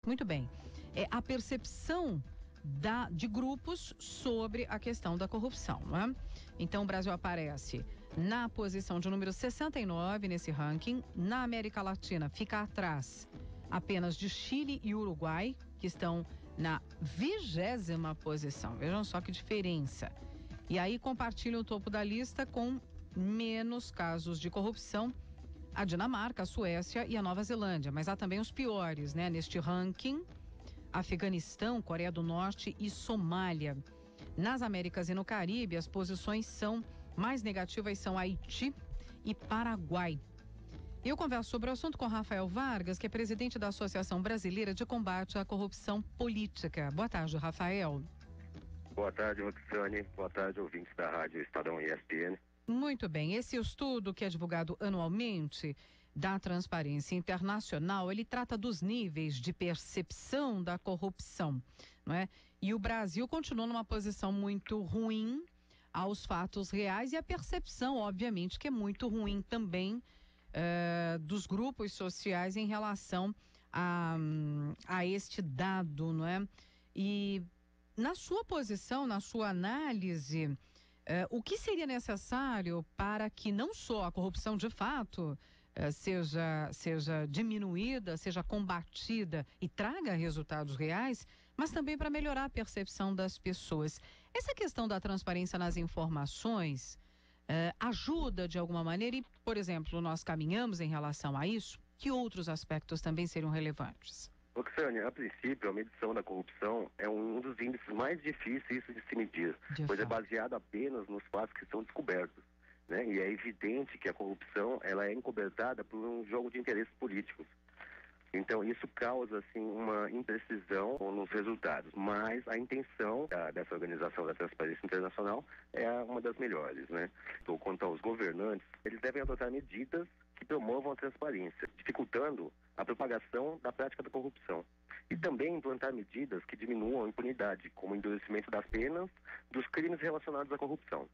Muito bem. É a percepção de grupos sobre a questão da corrupção, né? Então, o Brasil aparece na posição de número 69 nesse ranking. Na América Latina, fica atrás apenas de Chile e Uruguai, que estão na 20ª posição. Vejam só que diferença. E aí compartilha o topo da lista com menos casos de corrupção a Dinamarca, a Suécia e a Nova Zelândia. Mas há também os piores, né? Neste ranking, Afeganistão, Coreia do Norte e Somália. Nas Américas e no Caribe, as posições mais negativas são Haiti e Paraguai. Eu converso sobre o assunto com Rafael Vargas, que é presidente da Associação Brasileira de Combate à Corrupção Política. Boa tarde, Rafael. Boa tarde, Roxane. Boa tarde, ouvintes da Rádio Estadão e ESPN. Muito bem, esse estudo que é divulgado anualmente da Transparência Internacional, ele trata dos níveis de percepção da corrupção, não é? E o Brasil continua numa posição muito ruim aos fatos reais e a percepção, obviamente, que é muito ruim também dos grupos sociais em relação a este dado, não é? E na sua posição, na sua análise, o que seria necessário para que não só a corrupção de fato seja diminuída, seja combatida e traga resultados reais, mas também para melhorar a percepção das pessoas? Essa questão da transparência nas informações ajuda de alguma maneira e, por exemplo, nós caminhamos em relação a isso? Que outros aspectos também seriam relevantes? Roxane, a princípio, a medição da corrupção é um dos índices mais difíceis de se medir, pois é baseado apenas nos fatos que são descobertos, né? E é evidente que a corrupção ela é encobertada por um jogo de interesses políticos. Então, isso causa, assim, uma imprecisão nos resultados. Mas a intenção dessa organização da Transparência Internacional é uma das melhores, né? Então, quanto aos governantes, eles devem adotar medidas que promovam a transparência, dificultando a propagação da prática da corrupção. E também implantar medidas que diminuam a impunidade, como o endurecimento das penas dos crimes relacionados à corrupção.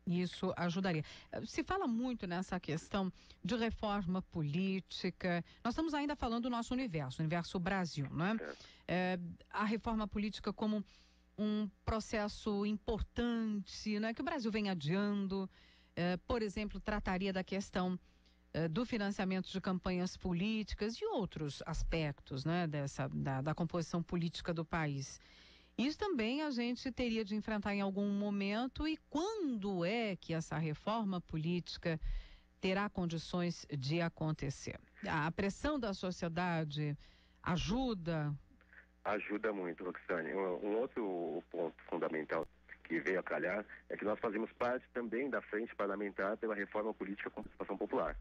Isso ajudaria. Se fala muito nessa questão de reforma política. Nós estamos ainda falando do nosso universo, o universo Brasil, não é? A reforma política como um processo importante, né, que o Brasil vem adiando. Por exemplo, trataria da questão do financiamento de campanhas políticas e outros aspectos, né, da composição política do país. Isso também a gente teria de enfrentar em algum momento. E quando é que essa reforma política terá condições de acontecer? A pressão da sociedade ajuda? Ajuda muito, Roxane. Um outro ponto fundamental que veio a calhar é que nós fazemos parte também da frente parlamentar pela reforma política com participação popular.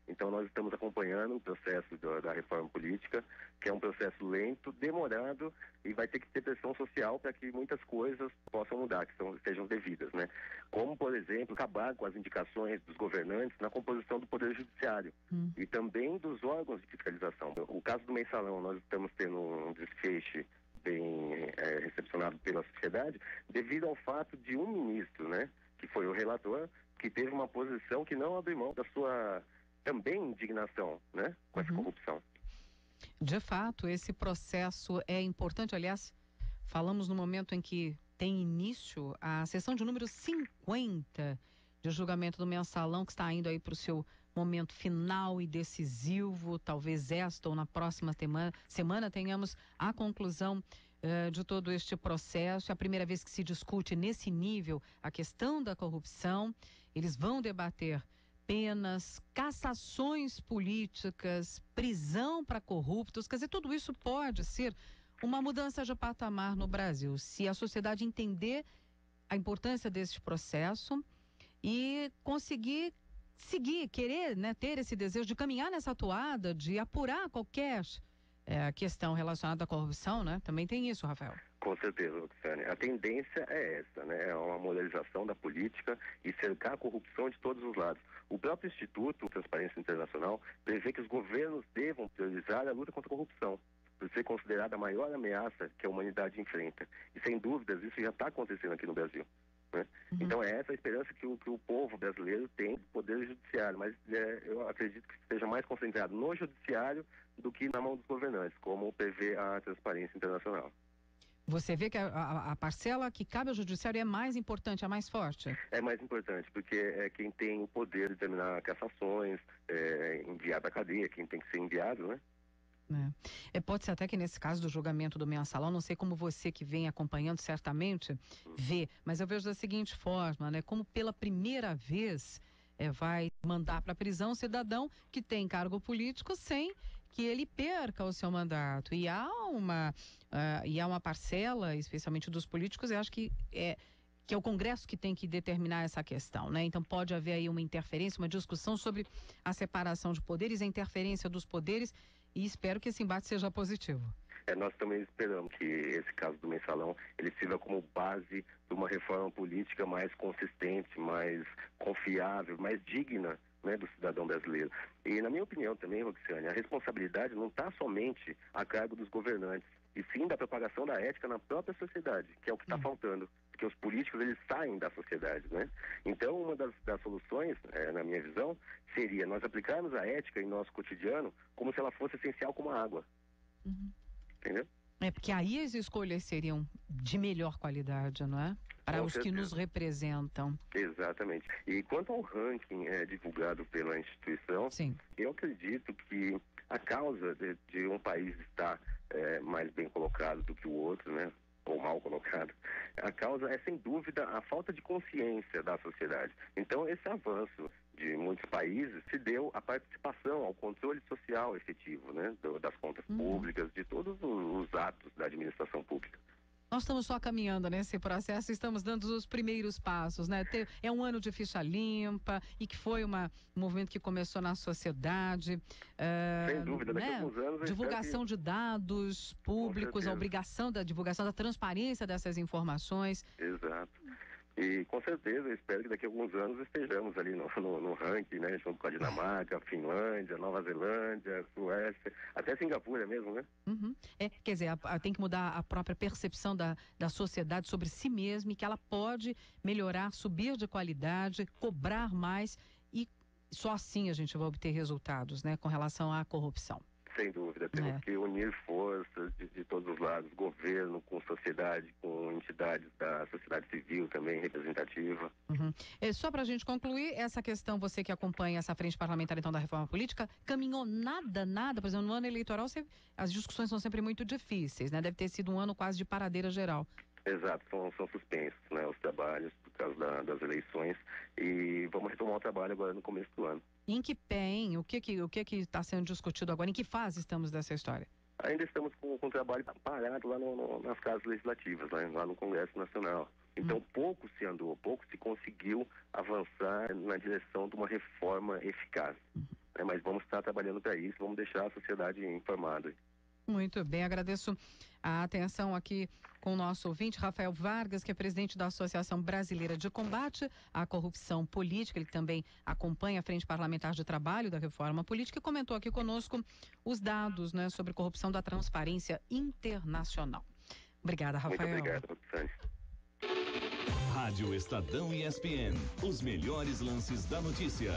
Então nós estamos acompanhando o processo da reforma política, que é um processo lento, demorado, e vai ter que ter pressão social para que muitas coisas possam mudar, que sejam devidas, né? Como, por exemplo, acabar com as indicações dos governantes na composição do Poder Judiciário e também dos órgãos de fiscalização. O caso do Mensalão, nós estamos tendo um desfecho bem recepcionado pela sociedade, devido ao fato de um ministro, né, que foi o relator, que teve uma posição que não abriu mão da sua também indignação, né, com essa corrupção. De fato, esse processo é importante. Aliás, falamos no momento em que tem início a sessão de número 50 de julgamento do Mensalão, que está indo aí para o seu momento final e decisivo. Talvez esta ou na próxima semana tenhamos a conclusão de todo este processo. É a primeira vez que se discute nesse nível a questão da corrupção. Eles vão debater penas, cassações políticas, prisão para corruptos. Quer dizer, tudo isso pode ser uma mudança de patamar no Brasil, se a sociedade entender a importância desse processo e conseguir seguir, querer, né, ter esse desejo de caminhar nessa toada, de apurar qualquer questão relacionada à corrupção, né? Também tem isso, Rafael. Com certeza, Roxane. A tendência é essa, né? É uma moralização da política e cercar a corrupção de todos os lados. O próprio Instituto Transparência Internacional prevê que os governos devam priorizar a luta contra a corrupção, por ser considerada a maior ameaça que a humanidade enfrenta. E sem dúvidas, isso já está acontecendo aqui no Brasil. né? Então é essa a esperança que o povo brasileiro tem do poder judiciário, mas eu acredito que esteja mais concentrado no judiciário do que na mão dos governantes, como prevê a Transparência Internacional. Você vê que a parcela que cabe ao judiciário é mais importante, é mais forte? É mais importante, porque é quem tem o poder de determinar cassações, enviar para a cadeia, quem tem que ser enviado, né? Pode ser até que nesse caso do julgamento do mensalão, não sei como você que vem acompanhando certamente vê, mas eu vejo da seguinte forma, né? Como pela primeira vez vai mandar para a prisão um cidadão que tem cargo político sem que ele perca o seu mandato. E há uma parcela, especialmente dos políticos, eu acho que é o Congresso que tem que determinar essa questão, né? Então pode haver aí uma interferência, uma discussão sobre a separação de poderes, a interferência dos poderes, e espero que esse embate seja positivo. Nós também esperamos que esse caso do mensalão, ele sirva como base de uma reforma política mais consistente, mais confiável, mais digna, né, do cidadão brasileiro. E na minha opinião também, Roxane, a responsabilidade não está somente a cargo dos governantes, e sim da propagação da ética na própria sociedade, que é o que está faltando, porque os políticos eles saem da sociedade, né? Então uma das soluções, na minha visão, seria nós aplicarmos a ética em nosso cotidiano como se ela fosse essencial como a água. Entendeu? Porque aí as escolhas seriam de melhor qualidade, não é? Para Com os certeza. que nos representam. Exatamente. E quanto ao ranking divulgado pela instituição, Sim. Eu acredito que a causa de um país estar mais bem colocado do que o outro, né, ou mal colocado, a causa é sem dúvida a falta de consciência da sociedade. Então esse avanço de muitos países se deu à participação, ao controle social efetivo, né, das contas públicas, de todos os atos da administração pública. Nós estamos só caminhando nesse processo, estamos dando os primeiros passos, né? É um ano de ficha limpa e que foi um movimento que começou na sociedade. Sem dúvida, daqui a alguns anos... Divulgação de dados públicos, a obrigação da divulgação, da transparência dessas informações. Exato. E com certeza eu espero que daqui a alguns anos estejamos ali no ranking, né? Junto com a Dinamarca, Finlândia, Nova Zelândia, Suécia, até Singapura mesmo, né? Quer dizer, tem que mudar a própria percepção da sociedade sobre si mesma e que ela pode melhorar, subir de qualidade, cobrar mais e só assim a gente vai obter resultados, né? Com relação à corrupção. Sem dúvida, temos que unir forças de todos os lados, governo com sociedade, com entidades da sociedade civil também representativa. Só para a gente concluir, essa questão, você que acompanha essa frente parlamentar então da reforma política, caminhou nada, por exemplo, no ano eleitoral as discussões são sempre muito difíceis, né? Deve ter sido um ano quase de paradeira geral. Exato, são suspensos, né, os trabalhos por causa das eleições e vamos retomar o trabalho agora no começo do ano. Em que pé, hein? O que está sendo discutido agora? Em que fase estamos dessa história? Ainda estamos com o trabalho parado lá nas casas legislativas, lá no Congresso Nacional. Então pouco se andou, pouco se conseguiu avançar na direção de uma reforma eficaz. Mas vamos estar trabalhando para isso, vamos deixar a sociedade informada. Muito bem, agradeço a atenção aqui com o nosso ouvinte, Rafael Vargas, que é presidente da Associação Brasileira de Combate à Corrupção Política. Ele também acompanha a Frente Parlamentar de Trabalho da Reforma Política e comentou aqui conosco os dados, né, sobre corrupção da Transparência Internacional. Obrigada, Rafael. Muito obrigado, Roxane. Rádio Estadão ESPN, os melhores lances da notícia.